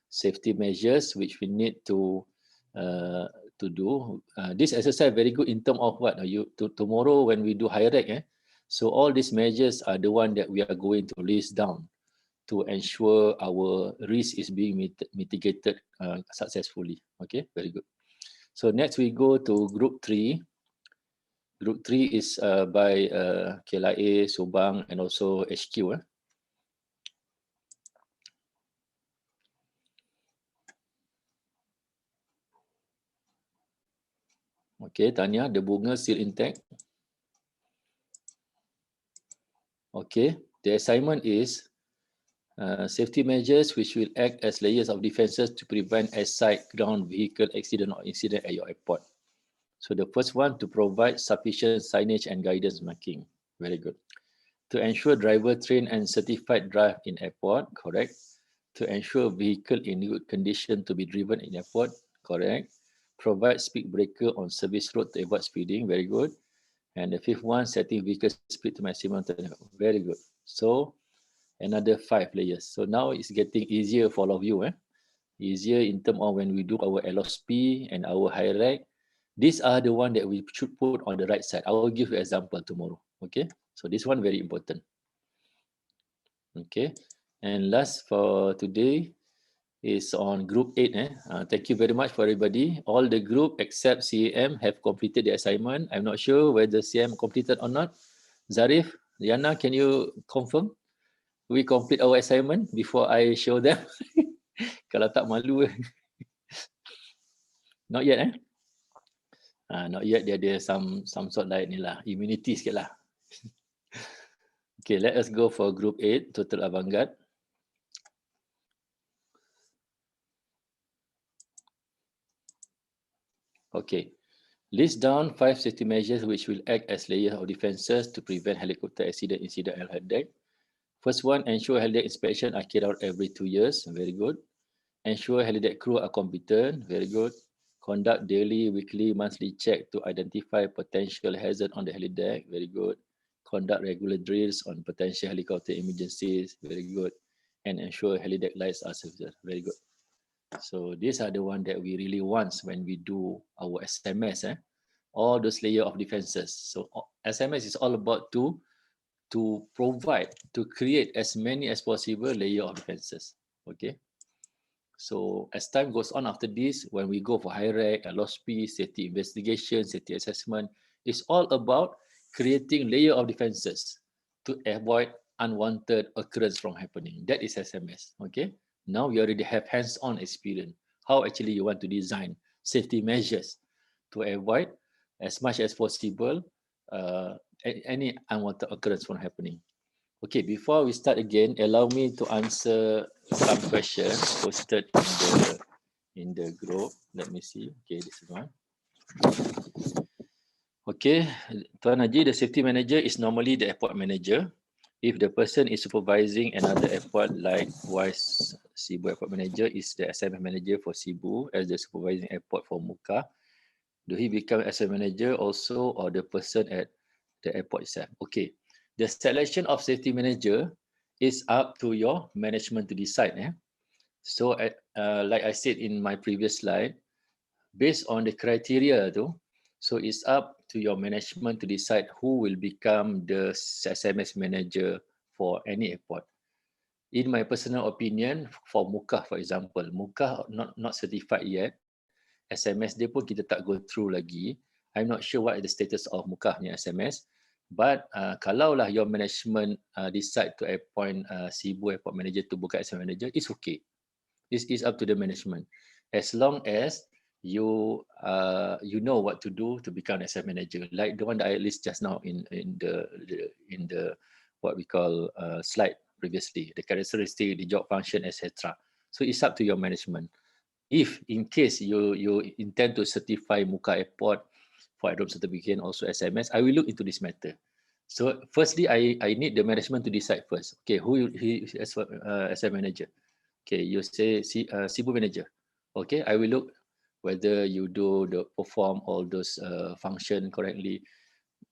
safety measures which we need to do. This exercise very good in terms of what tomorrow when we do higher rec. So all these measures are the one that we are going to list down to ensure our risk is being mitigated successfully. Okay, very good. So next we go to group 3. Group 3 is by KLIA, Subang, and also HQ. Okay, Tanya, the bunga still intact. Okay, the assignment is safety measures which will act as layers of defenses to prevent airside ground vehicle accident or incident at your airport. So the first one, to provide sufficient signage and guidance marking. Very good. To ensure driver trained and certified drive in airport. Correct. To ensure vehicle in good condition to be driven in airport. Correct. Provide speed breaker on service road to avoid speeding. Very good. And the fifth one, setting vehicle speed to maximum. Very good. So another 5 layers. So now it's getting easier for all of you. Easier in terms of when we do our LOSP and our high rec. These are the one that we should put on the right side. I will give you an example tomorrow. Okay. So this one very important. Okay. And last for today is on group 8. Thank you very much for everybody. All the group except CAM have completed the assignment. I'm not sure whether CAM completed or not. Zarif, Yana, can you confirm? We complete our assignment before I show them. Kalau tak malu. Not yet, not yet, dia ada some sort like ni lah, immunity sikit lah. Okay, let us go for group 8, total avant-garde. Okay, list down 5 safety measures which will act as layers of defenses to prevent helicopter accident, incident and health deck. First one, ensure helideck inspection are carried out every 2 years. Very good. Ensure helideck crew are competent. Very good. Conduct daily, weekly, monthly check to identify potential hazard on the helideck. Very good. Conduct regular drills on potential helicopter emergencies. Very good. And ensure helideck lights are serviced. Very good. So these are the one that we really want when we do our SMS. All those layer of defenses. So SMS is all about to provide, to create as many as possible layer of defenses. Okay. So as time goes on after this, when we go for high rec, LOSP, safety investigation, safety assessment, it's all about creating layer of defenses to avoid unwanted occurrence from happening. That is SMS. Okay. Now you already have hands-on experience. How actually you want to design safety measures to avoid as much as possible any unwanted occurrence from happening. Okay, before we start again, allow me to answer some questions posted in the group. Let me see. Okay, this is one. Okay, Tuan Haji, the safety manager is normally the airport manager. If the person is supervising another airport, like Wise Cebu airport manager is the SMS manager for Cebu as the supervising airport for Muka, do he become SMS manager also or the person at the airport itself? Okay, the selection of safety manager is up to your management to decide. So like I said in my previous slide, based on the criteria so it's up to your management to decide who will become the SMS manager for any airport. In my personal opinion, for Muka for example, Muka not certified yet, SMS dia pun kita tak go through lagi. I'm not sure what is the status of Muka punya SMS. But kalaulah your management decide to appoint Cebu airport manager to buka SMS manager, it's okay. It's up to the management. As long as you know what to do to become an SMS manager, like the one that I list just now in the what we call slide previously, the characteristic, the job function, etc. So it's up to your management. If in case you intend to certify Muka Airport for aerodrome certificate also SMS, I will look into this matter. So firstly, I need the management to decide first. Okay, who he as a manager. Okay, you say Cebu manager. Okay, I will look whether you perform all those function correctly,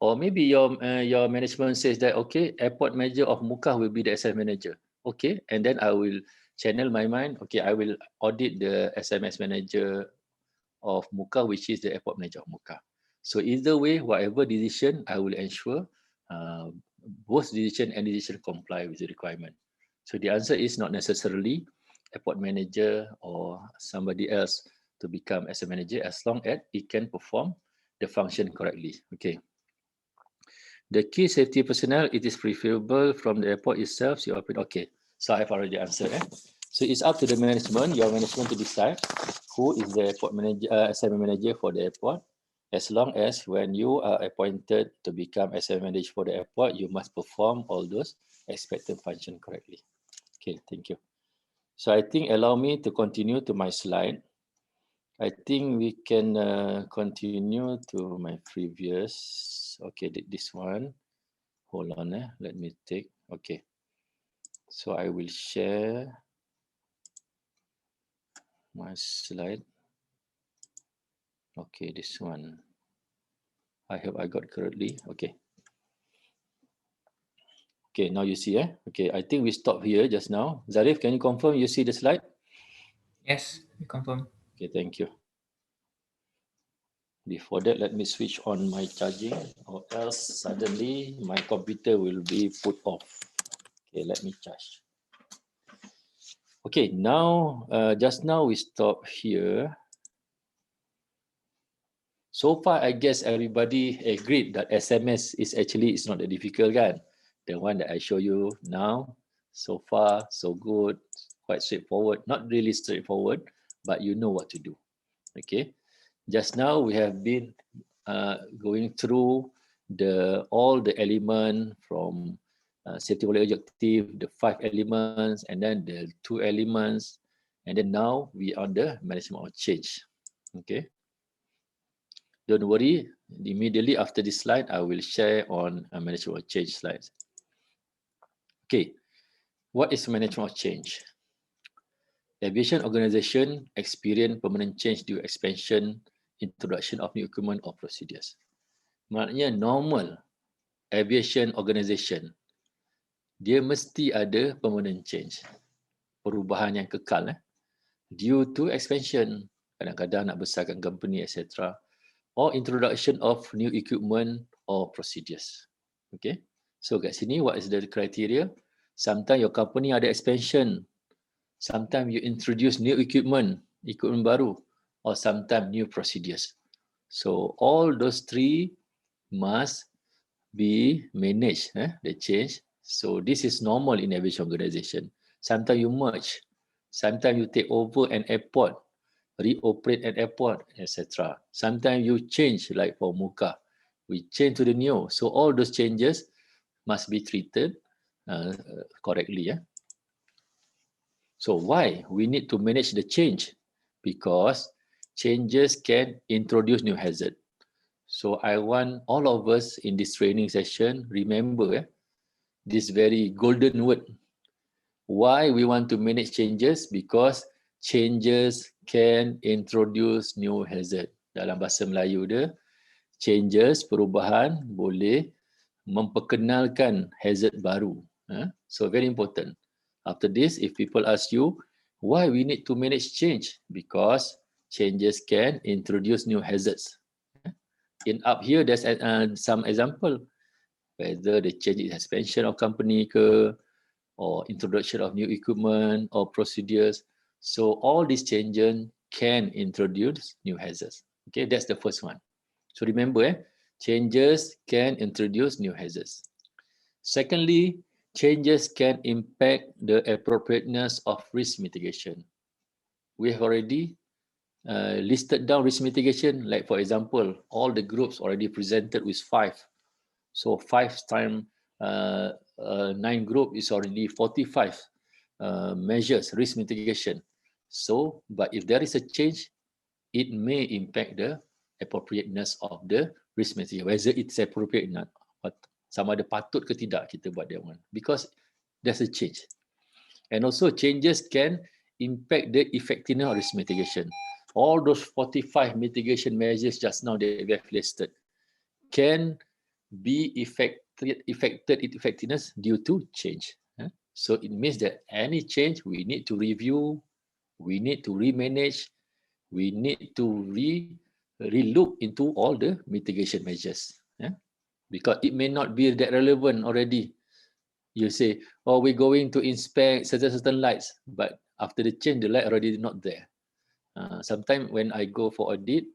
or maybe your management says that okay, airport manager of Muka will be the SMS manager. Okay, and then I will channel my mind. Okay, I will audit the SMS manager of Muka, which is the airport manager of Muka. So either way, whatever decision, I will ensure both decision and decision comply with the requirement. So the answer is not necessarily airport manager or somebody else to become as a manager, as long as it can perform the function correctly. Okay. The key safety personnel, it is preferable from the airport itself. So, okay, so I've already answered. So it's up to the management, your management, to decide who is the airport manager, assignment manager for the airport. As long as when you are appointed to become assignment manager for the airport, you must perform all those expected function correctly. Okay, thank you. So I think allow me to continue to my slide. I think we can continue to my previous. Okay, this one. Hold on, let me take. Okay, so I will share my slide. Okay, this one. I hope I got correctly. Okay. Okay, now you see, Okay, I think we stopped here just now. Zarif, can you confirm you see the slide? Yes, we confirm. Okay, thank you. Before that, let me switch on my charging, or else suddenly my computer will be put off. Okay, let me charge. Okay, now, just now we stop here. So far, I guess everybody agreed that SMS is actually it's not that difficult, kan? The one that I show you now, so far, so good, quite straightforward. Not really straightforward, but you know what to do. Okay. Just now we have been going through all the element from safety quality objective, the 5 elements, and then the 2 elements, and then now we are on the management of change. Okay. Don't worry, immediately after this slide, I will share on management of change slides. Okay, what is management of change? Aviation organization experience permanent change due to expansion, introduction of new equipment or procedures. Maknanya normal aviation organization, dia mesti ada permanent change, perubahan yang kekal due to expansion, kadang-kadang nak besarkan company, etc. Or introduction of new equipment or procedures. Okay, so kat sini what is the criteria? Sometimes your company ada expansion, sometimes you introduce new equipment baru, or sometimes new procedures. So all those three must be managed, the change. So this is normal in aviation organization. Sometimes you merge, sometimes you take over an airport, reoperate an airport, etc. Sometimes you change, like for Muka, we change to the new. So all those changes must be treated correctly. So why we need to manage the change? Because changes can introduce new hazard. So I want all of us in this training session remember this very golden word. Why we want to manage changes? Because changes can introduce new hazard. Dalam bahasa Melayu dia, changes, perubahan boleh memperkenalkan hazard baru. So very important. After this, if people ask you, why we need to manage change? Because changes can introduce new hazards. In up here, there's some example, whether the change in expansion of company ke, or introduction of new equipment or procedures. So all these changes can introduce new hazards. Okay, that's the first one. So remember, changes can introduce new hazards. Secondly, changes can impact the appropriateness of risk mitigation. We have already listed down risk mitigation, like for example, all the groups already presented with 5. So 5 times 9 group is already 45 measures, risk mitigation. So, but if there is a change, it may impact the appropriateness of the risk mitigation, whether it's appropriate or not. Sama ada patut ke tidak kita buat that one, because there's a change. And also changes can impact the effectiveness of risk mitigation. All those 45 mitigation measures just now that we have listed can be affected effectiveness due to change. So it means that any change we need to review, we need to remanage, we need to relook into all the mitigation measures. Yeah? Because it may not be that relevant already. You say, oh, we're going to inspect certain lights, but after the change, the light already not there. Sometimes when I go for audit,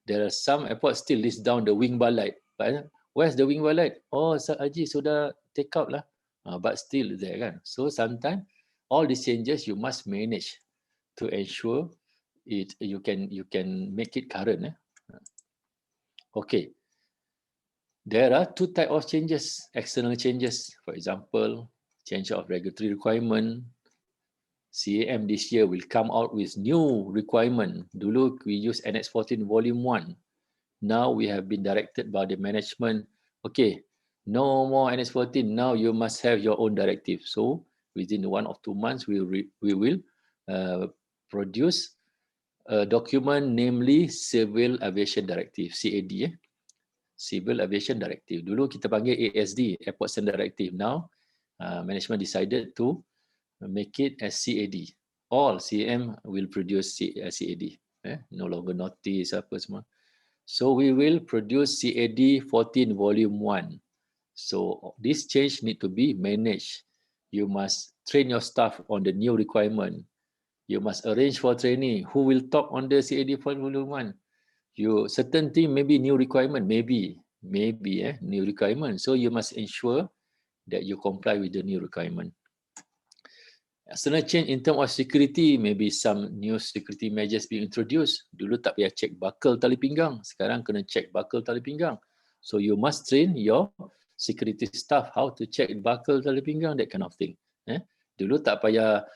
there are some airports still list down the wing bar light. But where's the wing bar light? Oh, Haji sudah take out lah. But still there kan. So sometimes all these changes you must manage to ensure it you can make it current. Okay. There are two types of changes, external changes. For example, change of regulatory requirement. CAAM this year will come out with new requirement. Dulu we use Annex 14 Volume 1. Now we have been directed by the management, okay, no more Annex 14, now you must have your own directive. So within 1 or 2 months, we will produce a document, namely Civil Aviation Directive, CAD. Civil Aviation Directive. Dulu kita panggil ASD, Airport Standard Directive. Now, management decided to make it as CAD. All CAM will produce CAD. No longer notice apa semua. So we will produce CAD 14 Volume 1. So this change need to be managed. You must train your staff on the new requirement. You must arrange for training. Who will talk on the CAD 14 Volume 1? You certain thing maybe new requirement, maybe new requirement. So you must ensure that you comply with the new requirement. External change in terms of security, maybe some new security measures being introduced. Dulu tak payah check buckle tali pinggang, sekarang kena check buckle tali pinggang. So you must train your security staff how to check buckle tali pinggang, that kind of thing. Dulu tak payah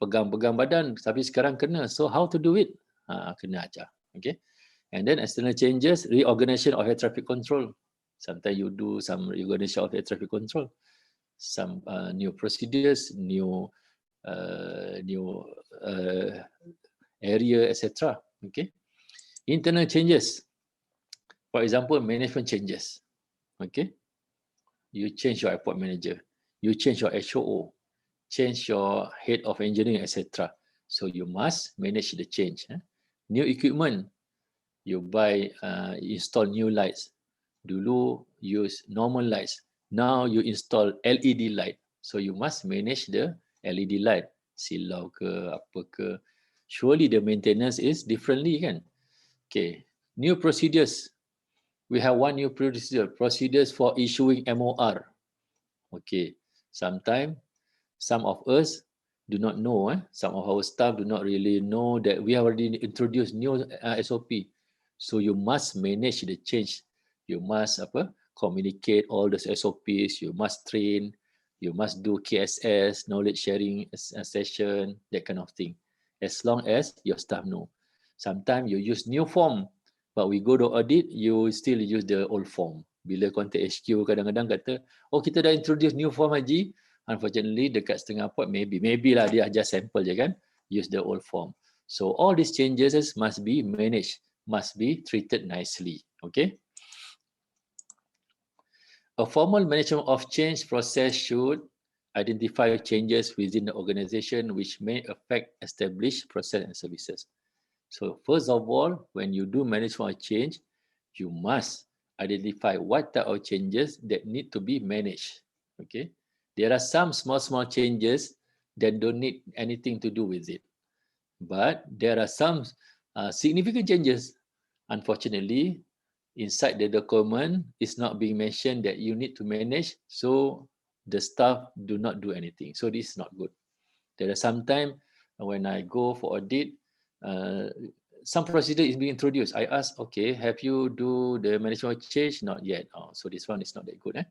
pegang-pegang badan, tapi sekarang kena. So how to do it? Kena ajar. Okay. And then external changes, reorganization of air traffic control. Sometimes you do some reorganization of air traffic control. Some new procedures, new area, etc. Okay. Internal changes. For example, management changes. Okay. You change your airport manager. You change your HOO. Change your head of engineering, etc. So you must manage the change. New equipment. You buy, install new lights. Dulu use normal lights. Now you install LED light. So you must manage the LED light. Silau ke, apa ke. Surely the maintenance is differently kan. Okay. New procedures. We have one new procedure. Procedures for issuing MOR. Okay. Sometimes some of us do not know. Some of our staff do not really know that we have already introduced new SOP. So you must manage the change. You must communicate all those SOPs. You must train. You must do KSS, knowledge sharing session, that kind of thing. As long as your staff know. Sometimes you use new form, but we go to audit, you still use the old form. Bila contact HQ kadang-kadang kata, oh kita dah introduce new form Haji. Unfortunately, dekat setengah port, maybe lah dia just sample je kan, use the old form. So all these changes must be managed, must be treated nicely. Okay. A formal management of change process should identify changes within the organization which may affect established process and services. So first of all, when you do management of change, you must identify what type of changes that need to be managed. Okay. There are some small changes that don't need anything to do with it. But there are some significant changes. Unfortunately, inside the document, it's not being mentioned that you need to manage, so the staff do not do anything. So this is not good. There are sometimes when I go for audit, some procedure is being introduced. I ask, okay, have you do the management change? Not yet. Oh, so this one is not that good.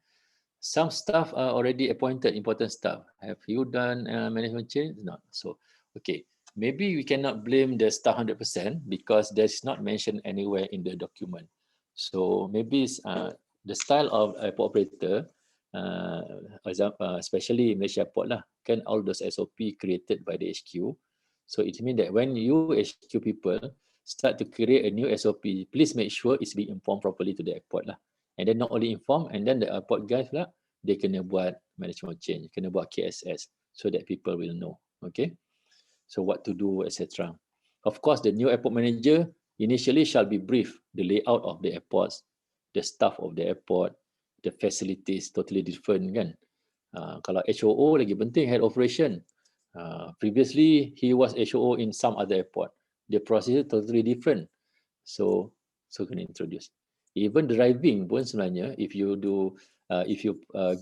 Some staff are already appointed, important staff. Have you done management change? Not. So, okay. Maybe we cannot blame the staff 100% because that's not mentioned anywhere in the document. So maybe the style of airport operator, especially Malaysia Airport lah, can all those SOP created by the HQ. So it means that when you HQ people start to create a new SOP, please make sure it's being informed properly to the airport lah. And then not only inform, and then the airport guys lah, dia kena buat management change, kena buat KSS so that people will know. Okay, so what to do, etc. Of course, the new airport manager initially shall be briefed the layout of the airports, the staff of the airport, the facilities totally different kan. Kalau HOO lagi penting, head operation. Previously he was HOO in some other airport. The procedure totally different. So kena introduce. Even driving pun sebenarnya, if you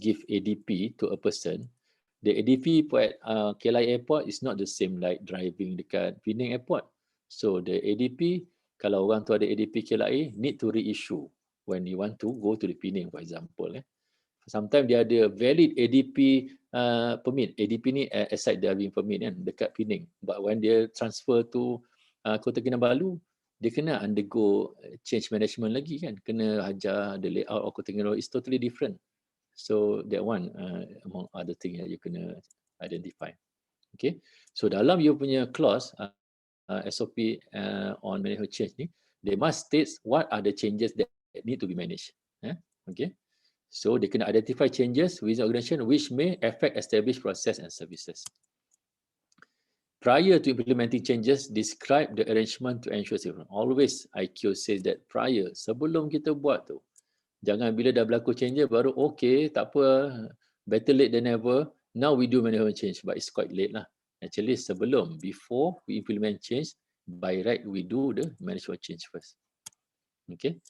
give ADP to a person, the ADP at KLIA Airport is not the same like driving dekat Penang Airport. So the ADP, kalau orang tu ada ADP KLIA, need to reissue when you want to go to the Penang, for example. Sometimes dia ada valid ADP permit. ADP ni aside driving permit kan, dekat Penang. But when dia transfer to Kota Kinabalu, dia kena undergo change management lagi kan. Kena ajar the layout of Kota Kinabalu is totally different. So that one among other things that you kena identify. Okay. So dalam you punya clause SOP on management change ni, they must state what are the changes that need to be managed. Okay. So they can identify changes within the organization which may affect established process and services. Prior to implementing changes, describe the arrangement to ensure safety. Always IQ says that prior, sebelum kita buat tu, jangan bila dah berlaku changes baru okay, tak apa, better late than never. Now we do management change, but it's quite late lah. Actually sebelum, before we implement change, by right we do the management change first. Okay.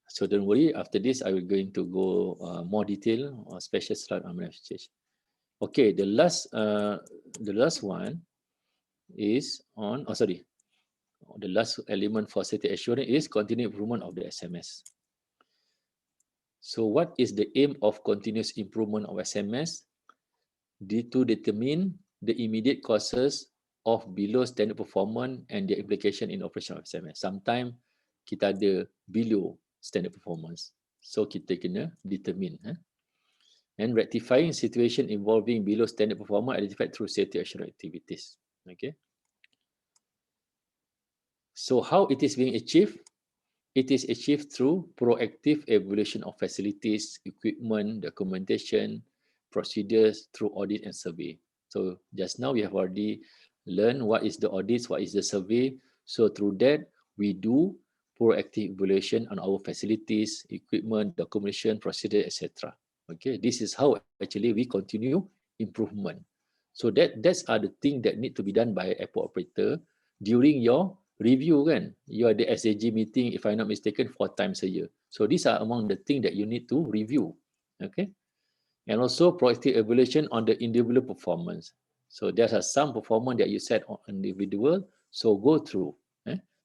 So don't worry, after this I will going to go more detail or special slide on management change. Okay, the last one is on, the last element for safety assurance is continued improvement of the SMS. So what is the aim of continuous improvement of SMS? To determine the immediate causes of below standard performance and their implication in operation of SMS. Sometimes kita ada below standard performance. So kita kena determine. And rectifying situation involving below standard performance identified through safety assurance activities. Okay. So how it is being achieved? It is achieved through proactive evaluation of facilities, equipment, documentation, procedures through audit and survey. So just now we have already learned what is the audits, what is the survey. So through that, we do proactive evaluation on our facilities, equipment, documentation, procedure, etc. Okay, this is how actually we continue improvement. So that's are the things that need to be done by airport operator during your review kan. You are the SAG meeting, if I'm not mistaken, 4 times a year. So these are among the things that you need to review. Okay. And also proactive evaluation on the individual performance. So there are some performance that you set on individual. So go through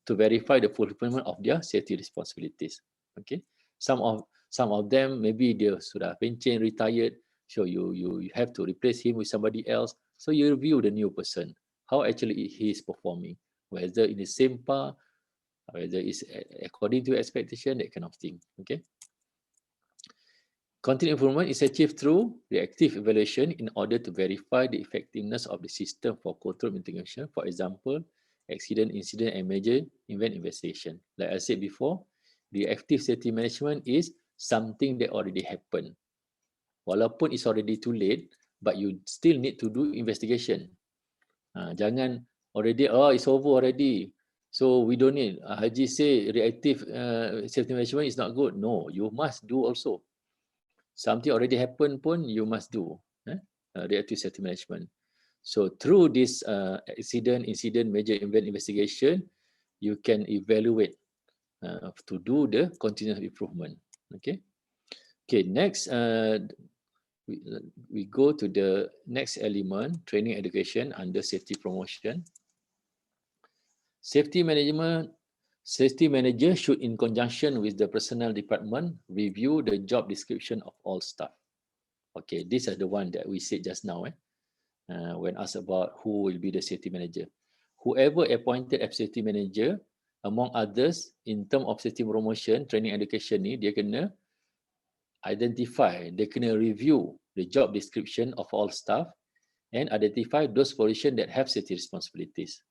to verify the fulfillment of their safety responsibilities. Okay. Some of them maybe they sudah pension, retired. So you have to replace him with somebody else. So you review the new person, how actually he is performing, whether in the same par, whether it's according to expectation, that kind of thing. Okay. Continuous improvement is achieved through reactive evaluation in order to verify the effectiveness of the system for control mitigation. For example, accident, incident, and major event investigation. Like I said before, reactive safety management is something that already happened. Walaupun it's already too late, but you still need to do investigation. Jangan already, it's over already, so we don't need. Haji say reactive safety management is not good. No, you must do also. Something already happened pun you must do reactive safety management. So through this incident, major event investigation, you can evaluate to do the continuous improvement. Okay. Okay. Next, we go to the next element, training education under safety promotion. Safety manager should, in conjunction with the personnel department, review the job description of all staff. Okay, these are the one that we said just now. When asked about who will be the safety manager, whoever appointed as safety manager, among others, in term of safety promotion, training education ni, dia kena identify, dia kena review the job description of all staff and identify those positions that have safety responsibilities.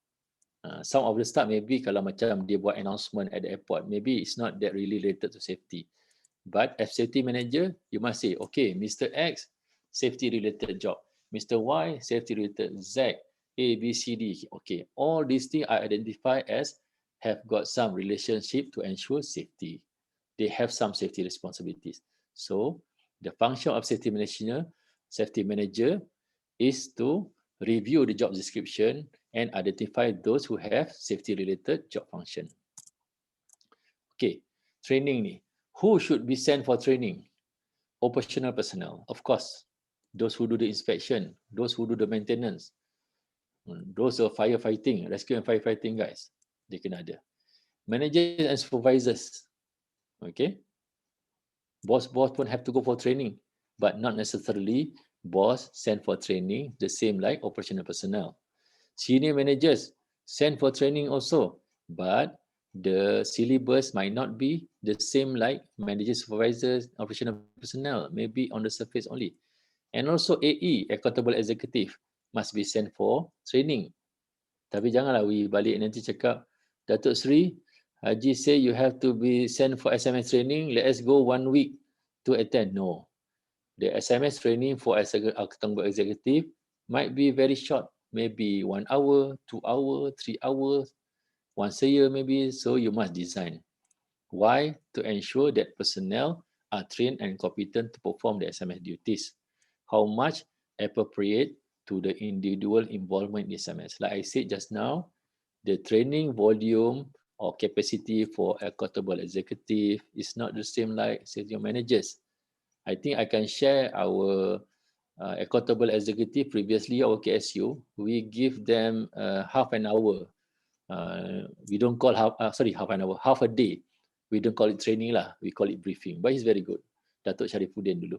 Some of the staff maybe kalau macam dia buat announcement at the airport, maybe it's not that really related to safety. But as safety manager, you must say, okay, Mr. X, safety related job. Mr. Y, safety related. Z, A, B, C, D. Okay, all these things I identify as have got some relationship to ensure safety. They have some safety responsibilities. So the function of safety manager is to review the job description and identify those who have safety related job function. Okay, training ni. Who should be sent for training? Operational personnel, of course. Those who do the inspection, those who do the maintenance, those who are firefighting, rescue and firefighting guys, they kena ada. Managers and supervisors, okay. Boss pun have to go for training, but not necessarily boss send for training the same like operational personnel. Senior managers send for training also, but the syllabus might not be the same like managers, supervisors, operational personnel, maybe on the surface only. And also AE, accountable executive, must be sent for training. Tapi janganlah we balik nanti cakap, Datuk Seri, Haji say you have to be sent for SMS training, let us go 1 week to attend. No. The SMS training for accountable executive might be very short, maybe 1 hour, 2 hours, 3 hours, once a year maybe, so you must design. Why? To ensure that personnel are trained and competent to perform the SMS duties. How much appropriate to the individual involvement in SMS. Like I said just now, the training volume or capacity for accountable executive is not the same like senior managers. I think I can share our accountable executive previously, our KSU, we give them half an hour. We don't call half an hour, half a day. We don't call it training lah, we call it briefing. But it's very good. Datuk Sharifuddin dulu.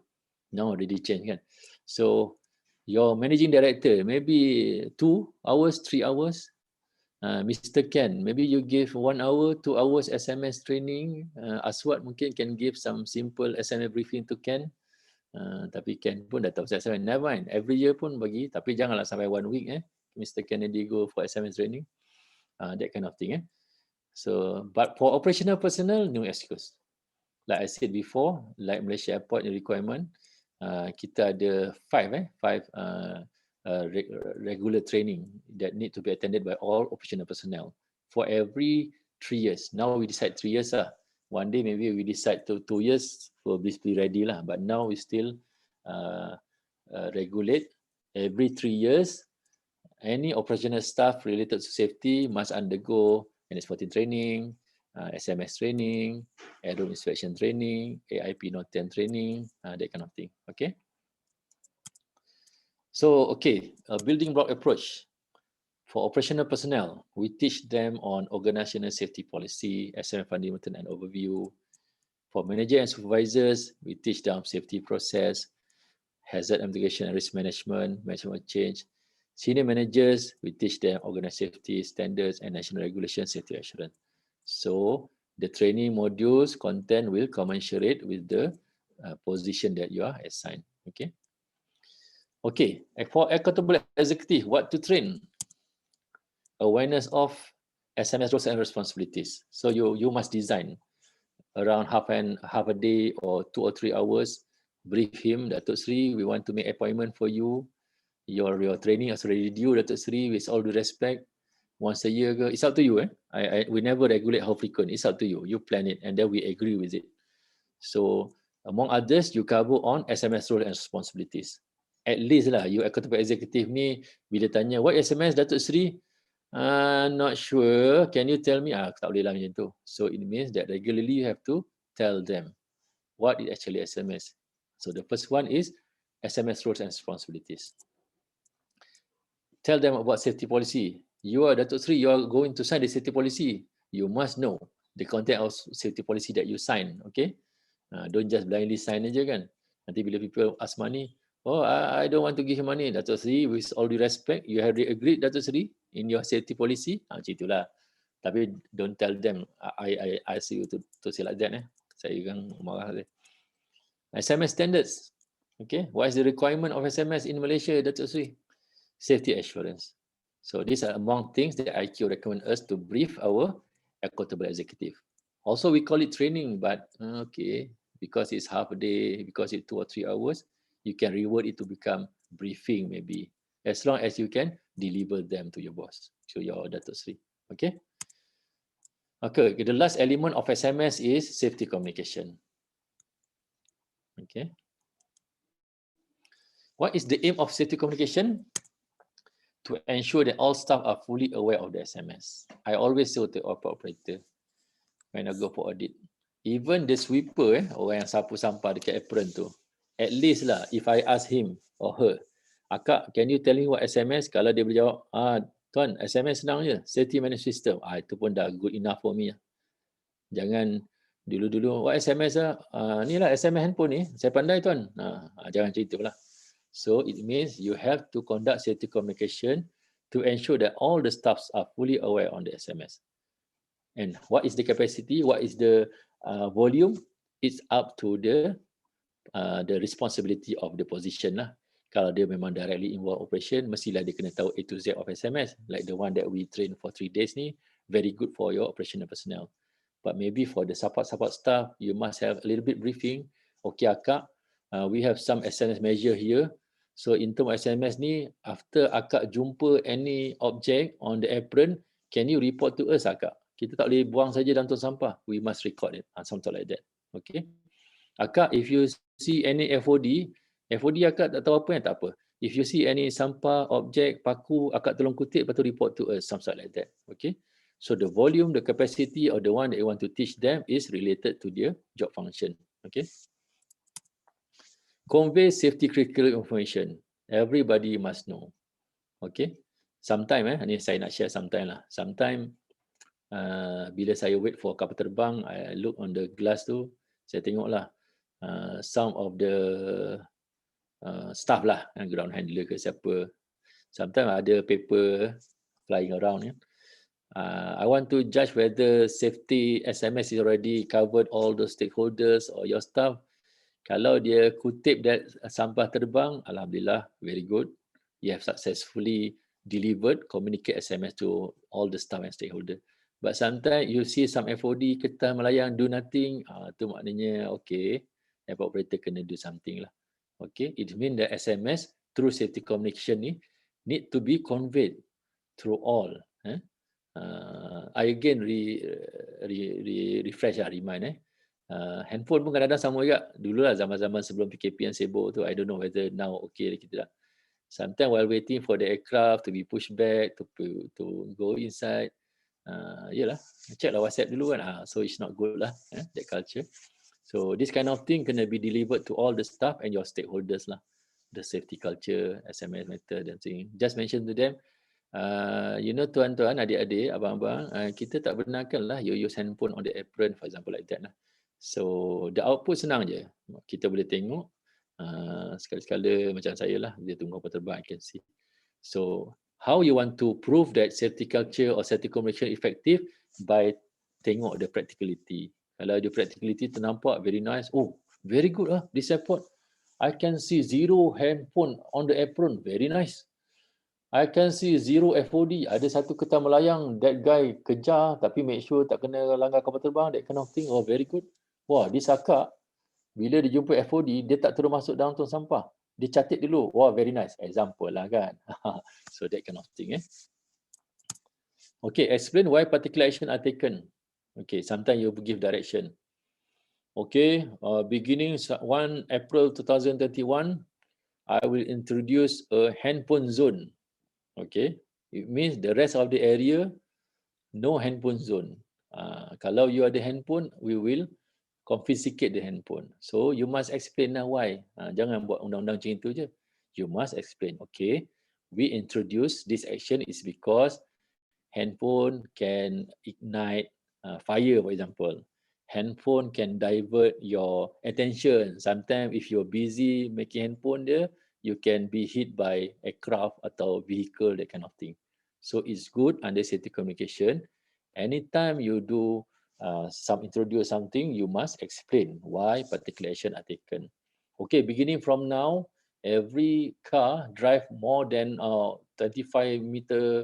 Now already changed kan. So your managing director, maybe 2 hours, 3 hours. Mr. Ken, maybe you give 1 hour, 2 hours SMS training. Aswad mungkin can give some simple SMS briefing to Ken. Tapi Ken pun dah tahu SMS, never mind. Every year pun bagi, tapi janganlah sampai 1 week Mr. Kennedy go for SMS training. That kind of thing. So, but for operational personnel, no excuse. Like I said before, like Malaysia Airport requirement, kita ada 5 regular training that need to be attended by all operational personnel for every 3 years. Now we decide 3 years lah. One day maybe we decide to 2 years for be ready lah. But now we still regulate every 3 years. Any operational staff related to safety must undergo NS14 training, SMS training, aero inspection training, AIP Note 10 training, that kind of thing. Okay. So, okay, a building block approach. For operational personnel, we teach them on organizational safety policy, SMS fundamental and overview. For manager and supervisors, we teach them safety process, hazard mitigation and risk management, management change. Senior managers, we teach them organizational safety standards and national regulation safety assurance. So the training modules content will commensurate with the position that you are assigned. Okay. Okay. For accountable executive, what to train? Awareness of SMS roles and responsibilities. So you must design around half a day or 2 or 3 hours. Brief him, Datuk Sri, we want to make appointment for you. Your training is already due, Datuk Sri, with all due respect. Once a year, it's up to you. We never regulate how frequent. It's up to you. You plan it and then we agree with it. So among others, you cover on SMS role and responsibilities. At least lah, you accountable executive ni, bila tanya, what SMS Datuk Sri? Not sure. Can you tell me? Tak boleh lah macam tu. So it means that regularly you have to tell them what is actually SMS. So the first one is SMS roles and responsibilities. Tell them about safety policy. You are Datuk Sri, you are going to sign the safety policy. You must know the content of safety policy that you sign. Okay? Don't just blindly sign aja kan. Nanti bila people ask money, oh, I don't want to give you money. Datuk Sri, with all due respect, you have agreed, Datuk Sri, in your safety policy. Macam itulah. Tapi don't tell them, I ask you to say like that. Saya kan marah. SMS standards. Okay, what is the requirement of SMS in Malaysia, Datuk Sri? Safety assurance. So these are among things that IQ recommend us to brief our accountable executive. Also, we call it training, but okay, because it's half a day, because it's 2 or 3 hours, you can reword it to become briefing maybe, as long as you can deliver them to your boss, to your Datuk Sri. Okay. Okay, the last element of SMS is safety communication. Okay. What is the aim of safety communication? To ensure that all staff are fully aware of the SMS. I always say to operator when I go for audit, even the sweeper, orang yang sapu sampah dekat apron tu, at least lah, if I ask him or her, Akak, can you tell me what SMS? Kalau dia boleh jawab, Tuan, SMS senang je, safety management system. Itu pun dah good enough for me. Jangan dulu-dulu, what SMS lah? Ni lah SMS handphone ni, saya pandai Tuan. Jangan cerita lah. So it means you have to conduct safety communication to ensure that all the staffs are fully aware on the SMS. And what is the capacity? What is the volume? It's up to the responsibility of the position lah. Kalau dia memang directly involved operation, mestilah dia kena tahu A to Z of SMS. Like the one that we train for 3 days ni, very good for your operational personnel. But maybe for the support staff, you must have a little bit briefing. Okay, Akak, we have some SMS measure here. So in term of SMS ni, after Akak jumpa any object on the apron, can you report to us, Akak? Kita tak boleh buang saja dalam tong sampah. We must record it. Something like that. Okay. Akak, if you see any FOD Akak tak tahu apa yang tak apa. If you see any sampah, objek, paku, Akak tolong kutip, lepas tu report to us. Something like that. Okay. So the volume, the capacity of the one that you want to teach them is related to their job function. Okay. Convey safety critical information. Everybody must know. Okay. Sometime, ni saya nak share sometime lah. Sometime, bila saya wait for kapal terbang, I look on the glass tu, saya tengok lah some of the staff lah, ground handler ke siapa. Sometimes ada paper flying around. I want to judge whether safety SMS is already covered all the stakeholders or your staff. Kalau dia kutip that sampah terbang, alhamdulillah, very good. You have successfully delivered, communicate SMS to all the staff and stakeholder. But sometimes you see some FOD ketah melayang, do nothing, tu maknanya okay, airport operator kena do something lah. Okay, it means that SMS through safety communication ni need to be conveyed through all. I again refresh remind. Handphone pun kadang-kadang sama juga. Dulu lah zaman-zaman sebelum PKP yang sibuk tu, I don't know whether now okay kita tak. Sometimes while waiting for the aircraft to be pushed back, to go inside, yelah, check lah WhatsApp dulu kan. So it's not good lah, that culture. So this kind of thing kena be delivered to all the staff and your stakeholders lah. The safety culture, SMS method and thing. Just mention to them, you know tuan-tuan, adik-adik, abang-abang, kita tak benarkan lah you use handphone on the apron, for example like that lah. So the output senang je. Kita boleh tengok sekali-sekala macam saya lah, dia tunggu kapal terbang, I can see. So how you want to prove that safety culture or safety communication effective? By tengok the practicality. Kalau the practicality ternampak very nice, oh very good lah this airport. I can see 0 handphone on the apron, very nice. I can see 0 FOD, ada satu ketah melayang, that guy kejar tapi make sure tak kena langgar kapal terbang, that kind of thing, oh very good. Wah, this Akak, bila dia jumpa FOD, dia tak terus masuk dalam tong sampah. Dia catat dulu, wah very nice, example lah kan. So that kind of thing. Okay, explain why particular action are taken. Okay, sometimes you give direction. Okay, beginning 1 April 2021, I will introduce a handphone zone. Okay, it means the rest of the area, no handphone zone. Kalau you ada handphone, we will confiscate the handphone. So you must explain now why. Jangan buat undang-undang macam itu je. You must explain. Okay, we introduce this action is because handphone can ignite fire, for example. Handphone can divert your attention. Sometimes if you're busy making handphone dia, you can be hit by aircraft atau vehicle, that kind of thing. So it's good under safety communication. Anytime you do introduce something, you must explain why particular action are taken. Okay, beginning from now, every car drive more than 25 meter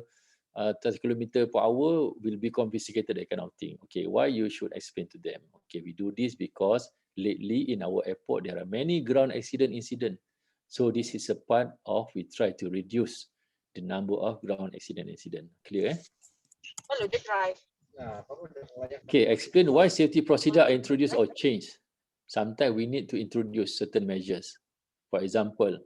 30 km per hour will be confiscated, that kind of thing. Okay, why you should explain to them? Okay, we do this because lately in our airport, there are many ground accident incident. So this is a part of we try to reduce the number of ground accident incident. Clear? Hello, they try. Okay, explain why safety procedure are introduced or changed. Sometimes we need to introduce certain measures. For example,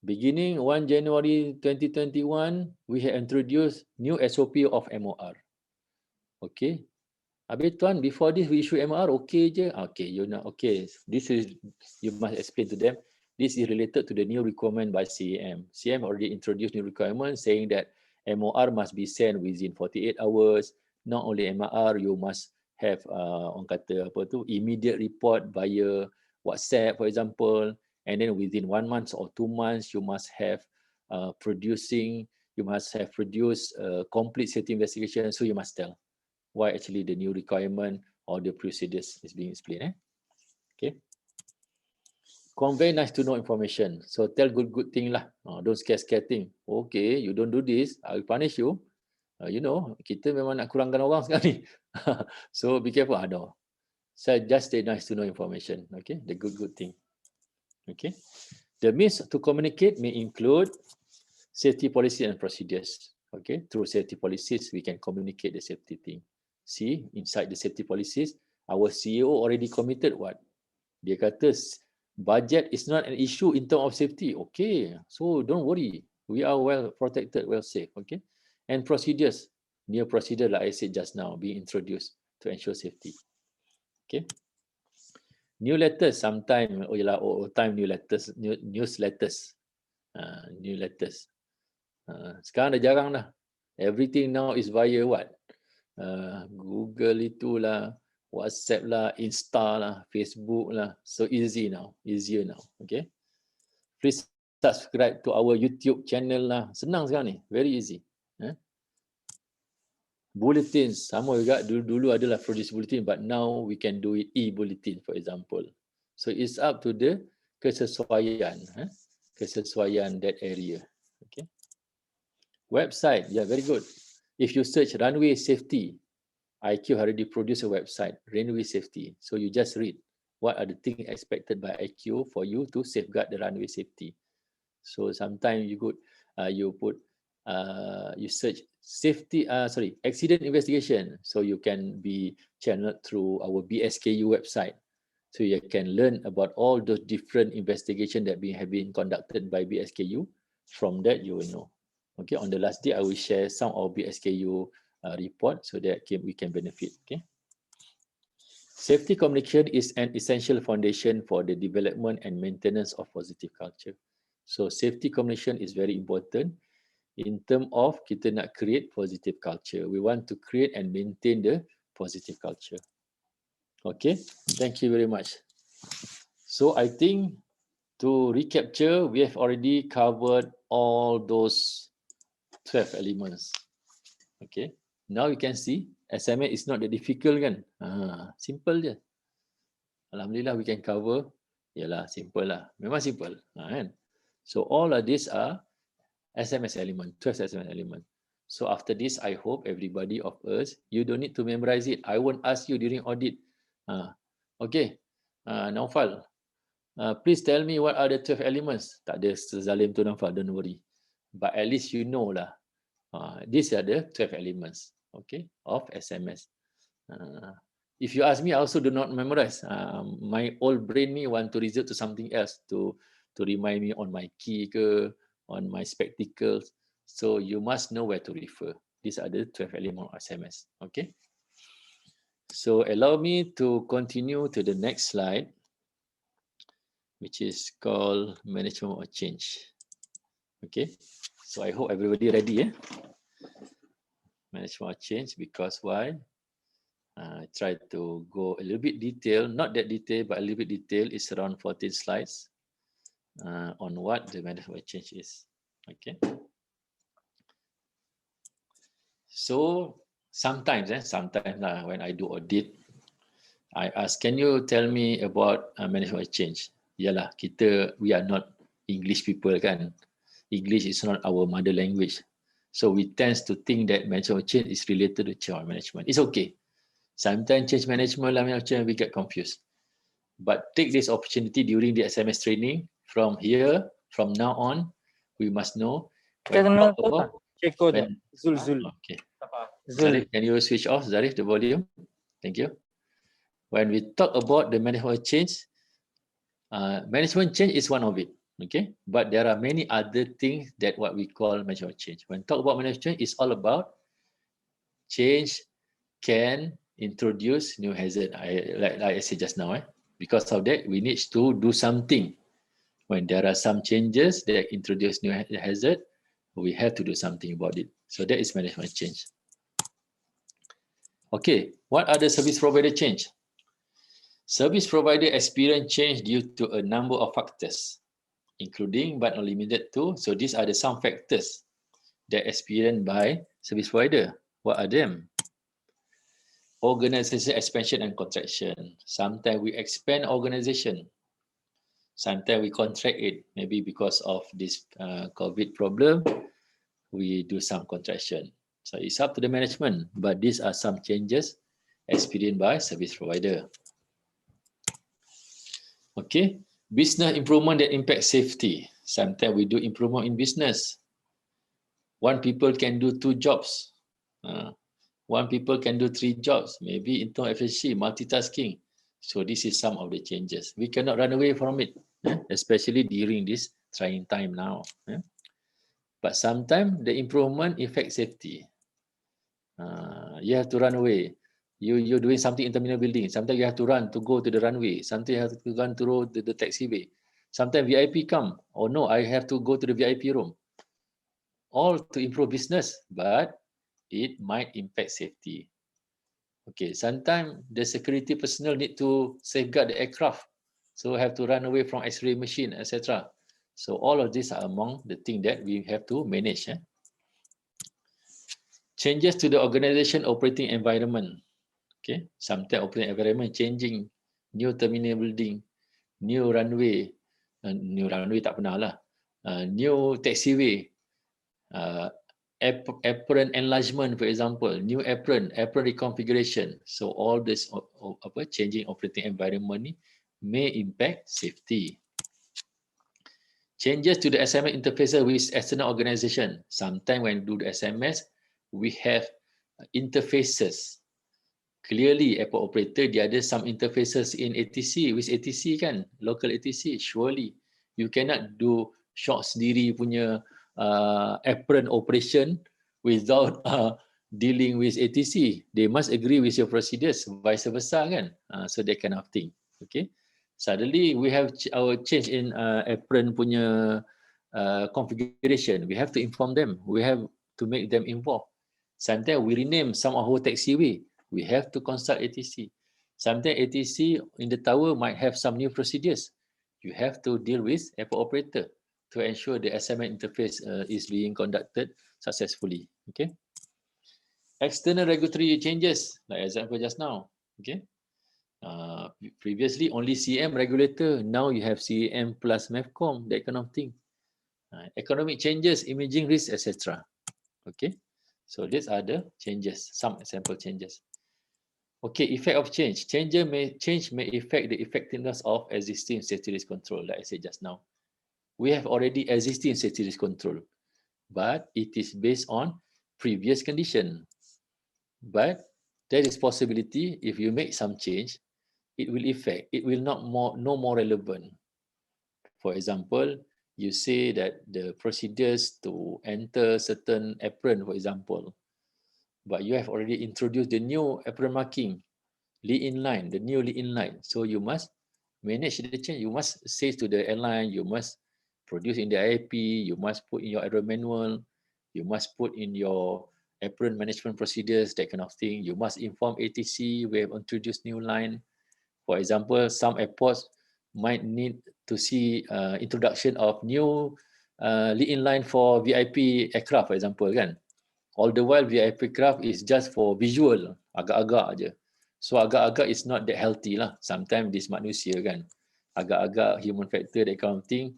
beginning 1 January 2021, we have introduced new SOP of MOR. Okay. Habis tuan, before this we issue MOR, okay je. Okay, you know, okay. This is, you must explain to them, this is related to the new requirement by CAAM. CAAM already introduced new requirement saying that MOR must be sent within 48 hours. Not only MOR, you must have orang kata apa tu, immediate report via WhatsApp, for example. And then within 1 month or 2 months, you must have you must have produced complete safety investigation. So you must tell why actually the new requirement or the procedures is being explained. Okay. Convey nice to know information. So tell good thing lah. Don't scare thing. Okay, you don't do this, I will punish you. You know, kita memang nak kurangkan orang sekarang ni. So be careful. No. So just say nice to know information. Okay, the good thing. Okay. The means to communicate may include safety policy and procedures. Okay, through safety policies, we can communicate the safety thing. See, inside the safety policies, our CEO already committed what? Dia kata budget is not an issue in terms of safety. Okay, so don't worry. We are well protected, well safe. Okay, and procedures, new procedure like I said just now, being introduced to ensure safety. Okay. New letters, sometime, time new letters, newsletters. New letters. Sekarang dah jarang dah. Everything now is via what? Google itulah, WhatsApp lah, Insta lah, Facebook lah. So easy now, easier now. Okay. Please subscribe to our YouTube channel lah. Senang sekarang ni, very easy. Bulletins, sama juga. Dulu adalah produce bulletin, but now we can do it e-bulletin, for example. So it's up to the kesesuaian, kesesuaian that area. Okay. Website, yeah, very good. If you search runway safety, IQ already produced a website, runway safety. So you just read what are the things expected by IQ for you to safeguard the runway safety. So sometimes you could you search safety, accident investigation. So you can be channeled through our BSKU website. So you can learn about all those different investigations that have been conducted by BSKU. From that you will know. Okay, on the last day I will share some of BSKU report so that we can benefit. Okay. Safety communication is an essential foundation for the development and maintenance of positive culture. So safety communication is very important in terms of kita nak create positive culture. We want to create and maintain the positive culture. Okay, thank you very much. So I think to recapture, we have already covered all those 12 elements. Okay, now you can see SMS is not that difficult kan? Simple je. Alhamdulillah we can cover. Yalah, simple lah. Memang simple. Kan? So all of these are SMS element, 12 SMS element. So after this, I hope everybody of us, you don't need to memorize it. I won't ask you during audit. Okay, Naufal, please tell me what are the 12 elements. Tak ada sezalim tu Naufal, don't worry. But at least you know lah. These are the 12 elements, okay, of SMS. If you ask me, I also do not memorize. My old brain ni want to resort to something else to remind me on my key ke, on my spectacles. So you must know where to refer. These are the 12 elements of SMS, okay. So allow me to continue to the next slide, which is called management of change. Okay, so I hope everybody ready. Management of change, because why? I try to go a little bit detail, not that detail, but a little bit detail. It's around 14 slides on what the management of change is. Okay. So sometimes when I do audit, I ask, can you tell me about management of change? Yalah, we are not English people kan. English is not our mother language. So we tend to think that management of change is related to change management. It's okay. Sometimes change management we get confused. But take this opportunity during the SMS training. From here, from now on, we must know Kita when kena talk about Ceko je. when. Zul. Okay. Zul. Zarif, can you switch off, Zarif, the volume? Thank you. When we talk about the management change is one of it. Okay, but there are many other things that what we call management change. When talk about management change, it's all about change can introduce new hazard. Like I said just now, because of that, we need to do something. When there are some changes that introduce new hazard, we have to do something about it. So that is management change. Okay, what are the service provider change? Service provider experience change due to a number of factors, including but not limited to. So these are the some factors that experienced by service provider. What are them? Organization expansion and contraction. Sometimes we expand organization. Sometimes we contract it. Maybe because of this COVID problem, we do some contraction. So it's up to the management. But these are some changes experienced by service provider. Okay, business improvement that impact safety. Sometimes we do improvement in business. One people can do 2 jobs. One people can do 3 jobs. Maybe internal efficiency, multitasking. So this is some of the changes. We cannot run away from it, especially during this trying time now. But sometimes the improvement affects safety. You have to run away. You're doing something in terminal building. Sometimes you have to run to go to the runway. Sometimes you have to run to the taxiway. Sometimes VIP come. Oh no, I have to go to the VIP room. All to improve business, but it might impact safety. Okay, sometimes the security personnel need to safeguard the aircraft. So have to run away from X-ray machine, etc. So all of these are among the things that we have to manage. Changes to the organization operating environment. Okay, sometimes operating environment changing, new terminal building, new runway tak pernah lah, new taxiway, apron enlargement, for example, new apron reconfiguration. So all this changing operating environment may impact safety. Changes to the SMS interfaces with external organization. Sometimes when do the SMS, we have interfaces. Clearly, airport operator, dia ada some interfaces in ATC, with ATC kan, local ATC. Surely, you cannot do short sendiri punya apron operation without dealing with ATC. They must agree with your procedures, vice versa kan. So that kind of thing. Okay. Suddenly, we have our change in apron punya configuration. We have to inform them. We have to make them involved. Sometimes we rename some of our taxiway. We have to consult ATC. Sometimes ATC in the tower might have some new procedures. You have to deal with airport operator to ensure the SMS interface is being conducted successfully. Okay. External regulatory changes, like example just now. Okay. Previously only CAAM regulator. Now you have CAAM plus MEFCOM, that kind of thing. Economic changes, imaging risk, etc. Okay. So these are the changes, some example changes. Okay, effect of change. Change may affect the effectiveness of existing safety risk control, like I said just now. We have already existing safety risk control, but it is based on previous condition. But there is possibility if you make some change, it will no more relevant. For example, you say that the procedures to enter certain apron, for example, but you have already introduced the new apron marking, lead-in line, the new lead-in line. So you must manage the change. You must say to the airline, you must produce in the IAP, you must put in your error manual, you must put in your apron management procedures, that kind of thing. You must inform ATC, we have introduced new line. For example, some airports might need to see introduction of new lead-in line for VIP aircraft, for example, kan. All the while VIP aircraft is just for visual, agak-agak je. So agak-agak is not that healthy lah. Sometimes this manusia kan, agak-agak human factor, that kind of thing.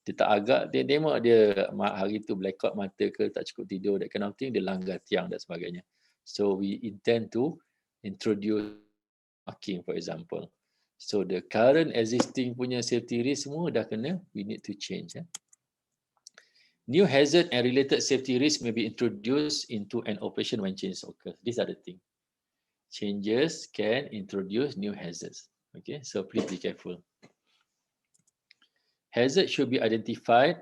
Dia tak agak, dia tengok dia hari tu blackout mata ke, tak cukup tidur, that kind of thing, dia langgar tiang dan sebagainya. So we intend to introduce marking, for example. So the current existing punya safety risk semua dah kena, we need to change. New hazard and related safety risk may be introduced into an operation when changes occur. These are the things. Changes can introduce new hazards. Okay, so please be careful. Hazard should be identified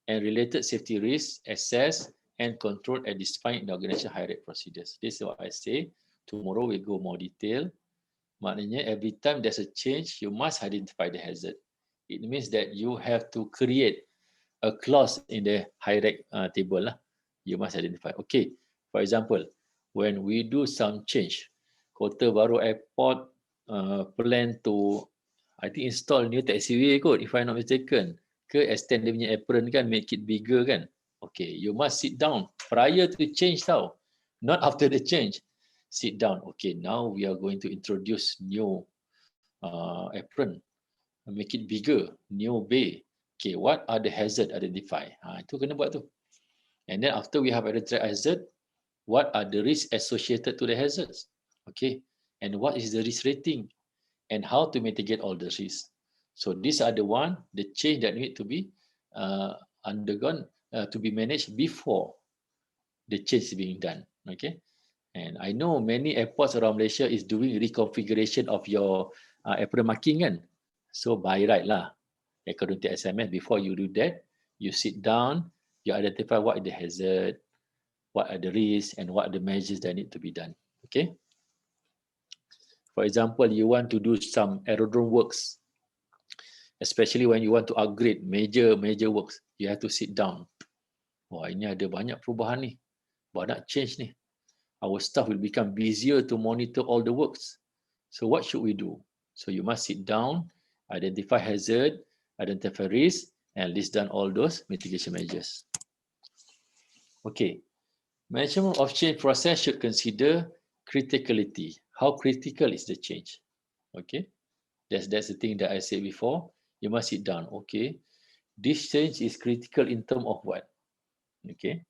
and related safety risks assessed and controlled and defined in the organization high rate procedures. This is what I say. Tomorrow we go more detail. Maknanya every time there's a change, you must identify the hazard. It means that you have to create a clause in the high rate table lah. You must identify. Okay, for example, when we do some change, Kota Baru Airport plan to, I think install new taxiway kot, if I'm not mistaken. Ke extend dia punya apron kan, make it bigger kan. Okay, you must sit down prior to change tau. Not after the change. Sit down. Okay, now we are going to introduce new apron. Make it bigger. New bay. Okay, what are the hazard identified? Itu kena buat tu. And then after we have identified hazard, what are the risks associated to the hazards? Okay, and what is the risk rating? And how to mitigate all the risks. So these are the change that need to be undergone, to be managed before the change is being done. Okay, and I know many airports around Malaysia is doing reconfiguration of your apron marking kan. So by right lah, according to SMS, before you do that, you sit down, you identify what is the hazard, what are the risks, and what are the measures that need to be done. Okay. For example, you want to do some aerodrome works, especially when you want to upgrade major works, you have to sit down. Wah, ini ada banyak perubahan ni, banyak change ni. Our staff will become busier to monitor all the works. So what should we do? So you must sit down, identify hazard, identify risk, and list down all those mitigation measures. Okay, management of change process should consider criticality. How critical is the change? Okay, that's the thing that I said before. You must sit down. Okay, this change is critical in terms of what? Okay,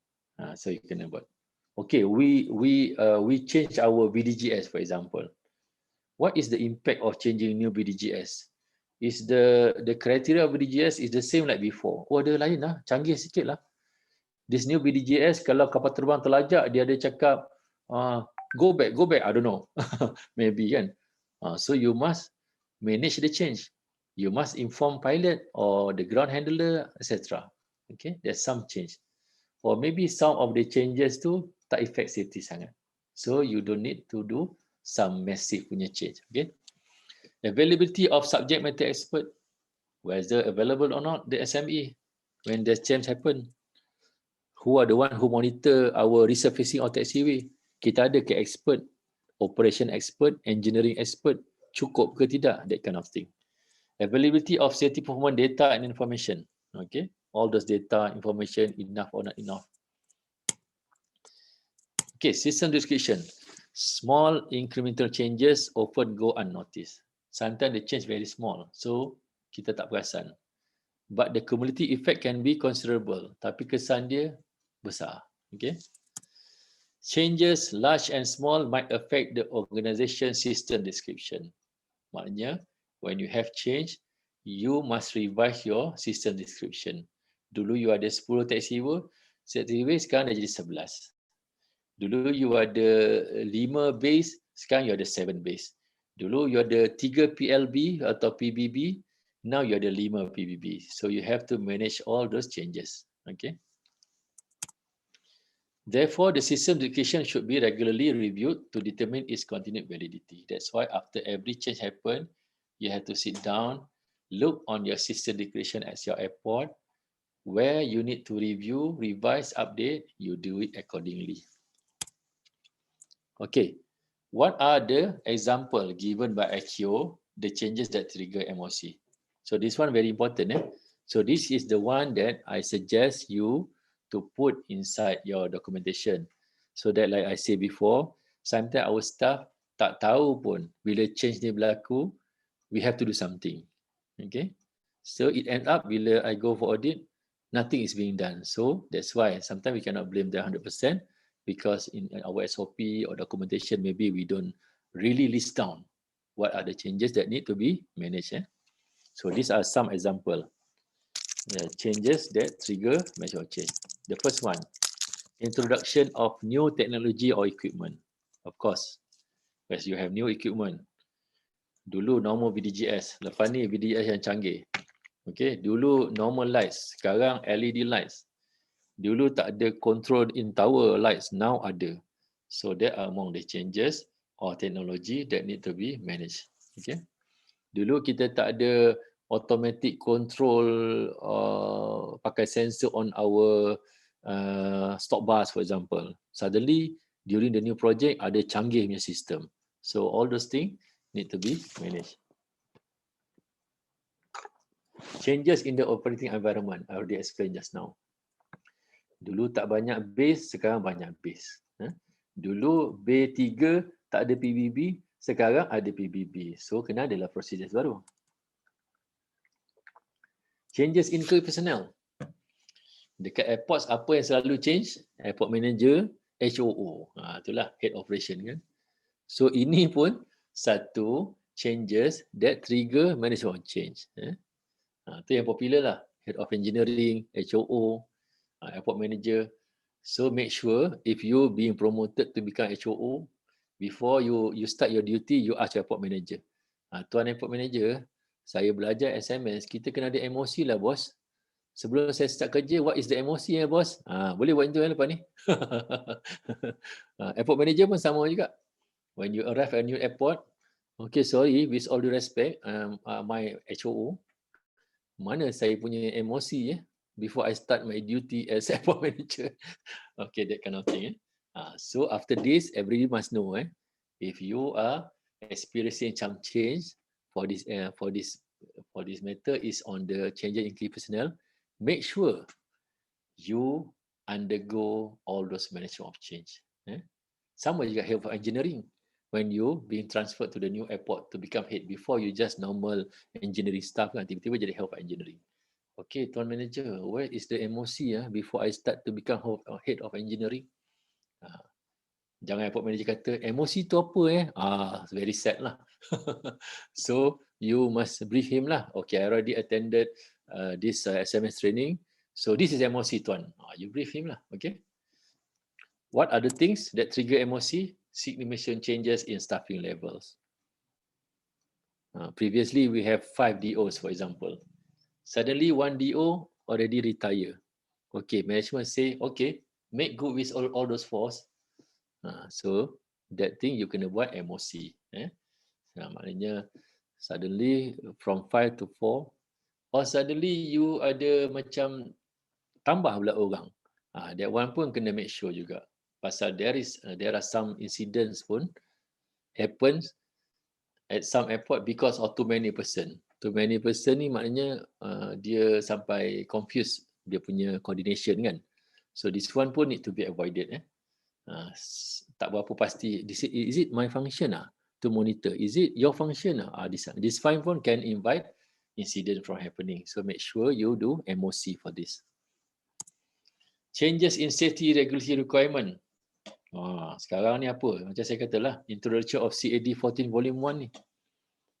so you can about. Okay, we change our BDGS, for example. What is the impact of changing new BDGS? Is the criteria of BDGS is the same like before? Oh, ada lain lah, canggih sikit lah. This new BDGS, kalau kapal terbang terlajak, dia ada cakap, go back, I don't know. Maybe kan. So you must manage the change. You must inform pilot or the ground handler, etc. Okay, there's some change. Or maybe some of the changes tu tak affect safety sangat. So you don't need to do some massive punya change. Okay. Availability of subject matter expert, whether available or not, the SME, when the change happen. Who are the one who monitor our resurfacing of taxiway? Kita ada ke expert, operation expert, engineering expert, cukup ke tidak? That kind of thing. Availability of safety performance data and information. Okay, all those data, information, enough or not enough. Okay, system description. Small incremental changes often go unnoticed. Sometimes the change very small, so kita tak perasan. But the cumulative effect can be considerable. Tapi kesan dia besar. Okay. Changes large and small might affect the organization system description. Maknanya, when you have change, you must revise your system description. Dulu you ada 10 taxiway, sekarang dah jadi 11. Dulu you ada 5 base, sekarang you ada 7 base. Dulu you ada 3 PLB atau PBB, now you ada 5 PBB. So you have to manage all those changes. Okay. Therefore, the system description should be regularly reviewed to determine its continued validity. That's why after every change happen, you have to sit down, look on your system description at your airport, where you need to review, revise, update, you do it accordingly. Okay, what are the example given by ICAO, the changes that trigger MOC? So this one very important. So this is the one that I suggest you to put inside your documentation. So that like I said before, sometimes our staff tak tahu pun bila change ni berlaku, we have to do something. Okay, so it end up bila I go for audit, nothing is being done. So that's why sometimes we cannot blame them 100%, because in our SOP or documentation, maybe we don't really list down what are the changes that need to be managed. So these are some example. Changes that trigger management change. The first one, introduction of new technology or equipment. Of course, as you have new equipment. Dulu normal VDGS, lepas ni VDGS yang canggih. Okay, dulu normal lights, sekarang LED lights. Dulu tak ada control in tower lights, now ada. So that are among the changes or technology that need to be managed. Okay. Dulu kita tak ada automatic control pakai sensor on our stop bars for example. Suddenly during the new project ada canggih punya system. So all those things need to be managed. Changes in the operating environment, I already explained just now. Dulu tak banyak base, sekarang banyak base. Dulu B3 tak ada PBB, sekarang ada PBB. So kena adalah prosedur baru. Changes in key personnel. Dekat airports apa yang selalu change? Airport manager, HOO. Itulah head operation kan. So ini pun satu changes that trigger management change. Itu yang popular lah. Head of engineering, HOO, airport manager. So make sure if you being promoted to become HOO, before you start your duty, you ask your airport manager. Tuan airport manager, saya belajar SMS, kita kena ada MOC lah bos. Sebelum saya start kerja, what is the MOC ya bos? Boleh buat itu lepas ni. Airport manager pun sama juga. When you arrive at a new airport, okay sorry, with all due respect, my HOO, mana saya punya MOC ya? Before I start my duty as airport manager. Okay, that kind of thing. So after this, everybody must know if you are experiencing some change for this matter is on the change in key personnel, make sure you undergo all those management of change. Sama juga head of engineering. When you being transferred to the new airport to become head, before you just normal engineering staff kan, tiba-tiba jadi head of engineering. Okay, Tuan Manager, where is the MOC before I start to become head of engineering? Jangan airport manager kata, MOC tu apa very sad lah. So, you must brief him lah. Okay, I already attended this SMS training. So, this is MOC Tuan. You brief him lah, okay? What are the things that trigger MOC? Significant changes in staffing levels. Previously, we have 5 DOs, for example. Suddenly, 1 DO already retire. Okay, management say, okay, make good with all those force. So, that thing you kena buat MOC. Maknanya, suddenly from 5 to 4, or suddenly you ada macam tambah pula orang. That one pun kena make sure juga. Pasal there are some incidents pun happens at some airport because of too many person. Too many person ni maknanya dia sampai confuse dia punya coordination kan. So this one pun need to be avoided. Tak berapa pasti. Is it my function to monitor? Is it your function? This fine pun can invite incident from happening. So make sure you do MOC for this. Changes in safety regulatory requirement. Sekarang ni apa? Macam saya katalah, introduction of CAD 14 volume 1 ni.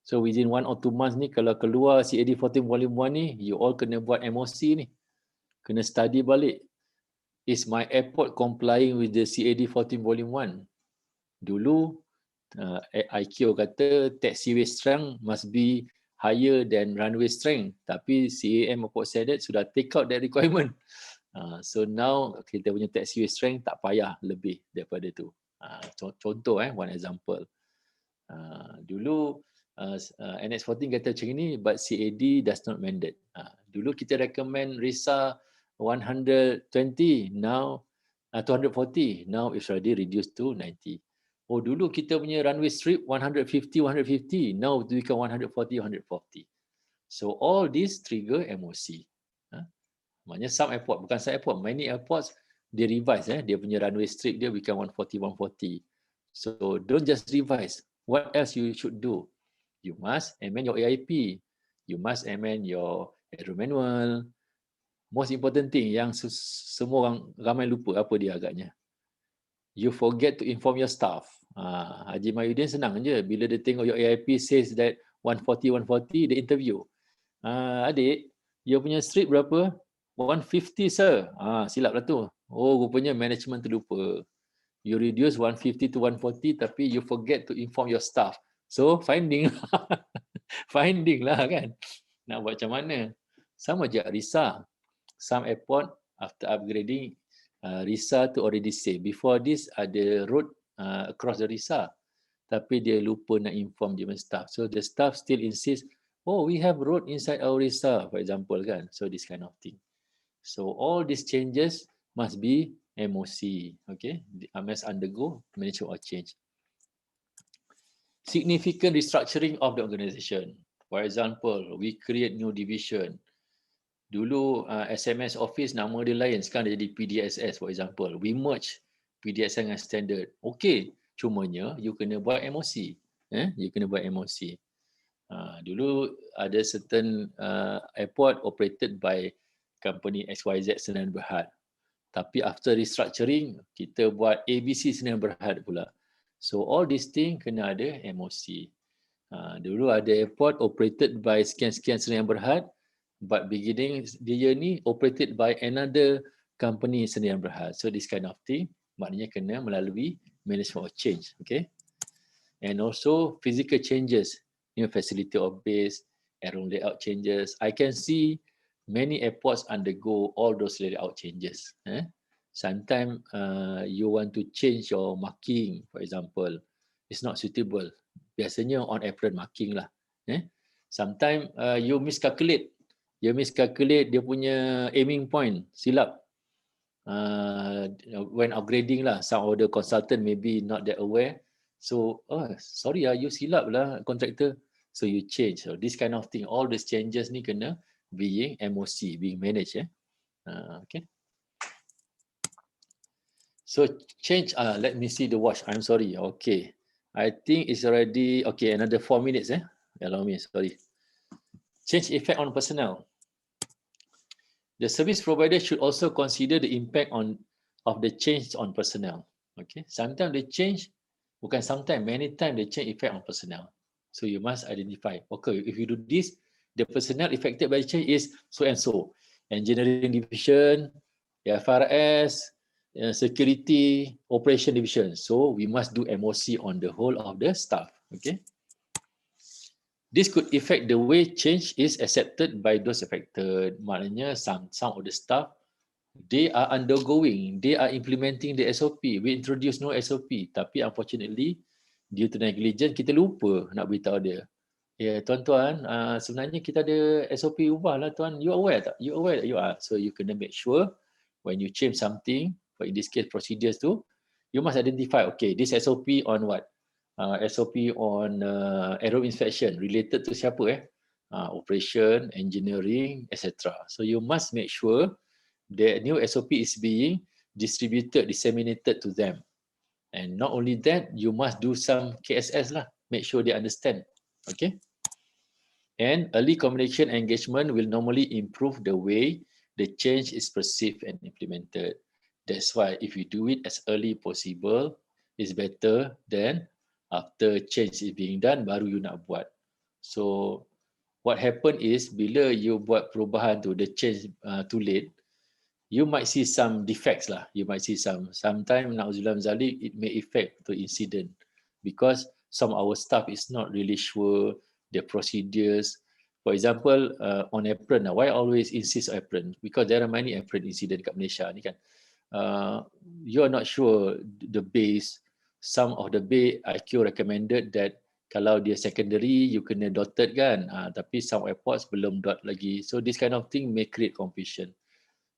So within 1 or 2 months ni, kalau keluar CAD 14 volume 1 ni, you all kena buat MOC ni. Kena study balik. Is my airport complying with the CAD 14 volume 1? Dulu, IQ kata taxiway strength must be higher than runway strength. Tapi CAAM Airport Standard sudah take out that requirement. So now kita punya taxiway strength tak payah lebih daripada tu. Contoh one example. Dulu NX14 kata macam ni, but CAD does not mandate. Dulu kita recommend RISA 120, now 240, now it's already reduced to 90. Oh dulu kita punya runway strip 150, now it become 140, 140. So all this trigger MOC. Maknanya some airport, bukan some airport, many airports dia revise dia punya runway strip dia become 140, 140. So don't just revise. What else you should do? You must amend your AIP. You must amend your aero manual. Most important thing yang semua orang ramai lupa apa dia agaknya. you forget to inform your staff. Haji Mahyuddin senang je. Bila dia tengok your AIP says that 140, dia interview. Adik, you punya street berapa? 150 sir. Silap lah tu. Oh, rupanya management terlupa. You reduce 150 to 140 tapi you forget to inform your staff. So finding finding lah kan. Nak buat macam mana? Sama je RISA. Some airport after upgrading RISA tu already say. Before this ada road across the RISA. Tapi dia lupa nak inform dia staff. So the staff still insist, oh we have road inside our RISA for example kan. So this kind of thing. So all these changes must be MOC. Okay, must undergo management or change. Significant restructuring of the organisation. For example, we create new division. Dulu SMS office nama dia lain, sekarang dia jadi PDSS for example. We merge PDSS dengan standard. Okay, cumanya you kena buat MOC. You kena buat MOC. Dulu ada certain airport operated by company XYZ Sdn Bhd. Tapi after restructuring, kita buat ABC Sdn Bhd pula. So all these things kena ada MOC. Dulu ada airport operated by sekian-sekian Sdn Bhd, but beginning the year ni operated by another company Sdn Bhd. So this kind of thing, maknanya kena melalui management of change. Okay. And also physical changes, new facility of base, aero layout changes. I can see many airports undergo all those layout changes. Sometimes you want to change your marking, for example, it's not suitable. Biasanya on apron marking lah. Sometimes you miscalculate. You miscalculate dia punya aiming point, silap. When upgrading lah, some of the consultant maybe not that aware. So, sorry you silap lah contractor. So you change. So this kind of thing, all these changes ni kena being MOC, being managed. Okay. So change, let me see the watch. I'm sorry. Okay. I think it's already, okay, another 4 minutes. Allow me, sorry. Change effect on personnel. The service provider should also consider the impact of the change on personnel. Okay. Sometimes they change, bukan sometimes, many times they change effect on personnel. So you must identify, okay, if you do this, the personnel affected by the change is so and so. Engineering division, FRS, security, operation division. So we must do MOC on the whole of the staff. Okay. This could affect the way change is accepted by those affected. Maknanya some of the staff, they are undergoing, they are implementing the SOP. We introduce no SOP. Tapi unfortunately, due to negligence, kita lupa nak beritahu dia. Tuan-tuan, sebenarnya kita ada SOP ubah lah tuan. You aware tak? You aware tak? You are. So you kena make sure when you change something, for in this case procedures tu, you must identify, okay, this SOP on what? SOP on aero inspection related to siapa? Operation, engineering, etc. So you must make sure the new SOP is being distributed, disseminated to them. And not only that, you must do some KSS lah. Make sure they understand. Okay. And early communication engagement will normally improve the way the change is perceived and implemented. That's why if you do it as early possible, it's better than after change is being done, baru you nak buat. So what happen is bila you buat perubahan tu, the change too late, you might see some defects lah. You might see sometimes na'udzubillah min zalik, it may affect the incident because some of our staff is not really sure the procedures. For example, on apron, why I always insist on apron? Because there are many apron incident kat Malaysia ni kan. You are not sure the base. Some of the bay IQ recommended that kalau dia secondary, you kena dotted kan. Tapi some airports belum dot lagi. So this kind of thing may create confusion.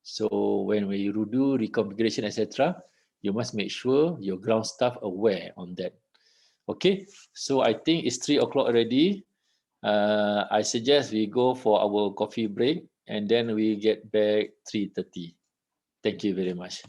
So when we do reconfiguration, etc., you must make sure your ground staff aware on that. Okay, so I think it's 3 o'clock already. I suggest we go for our coffee break and then we get back 3:30. Thank you very much.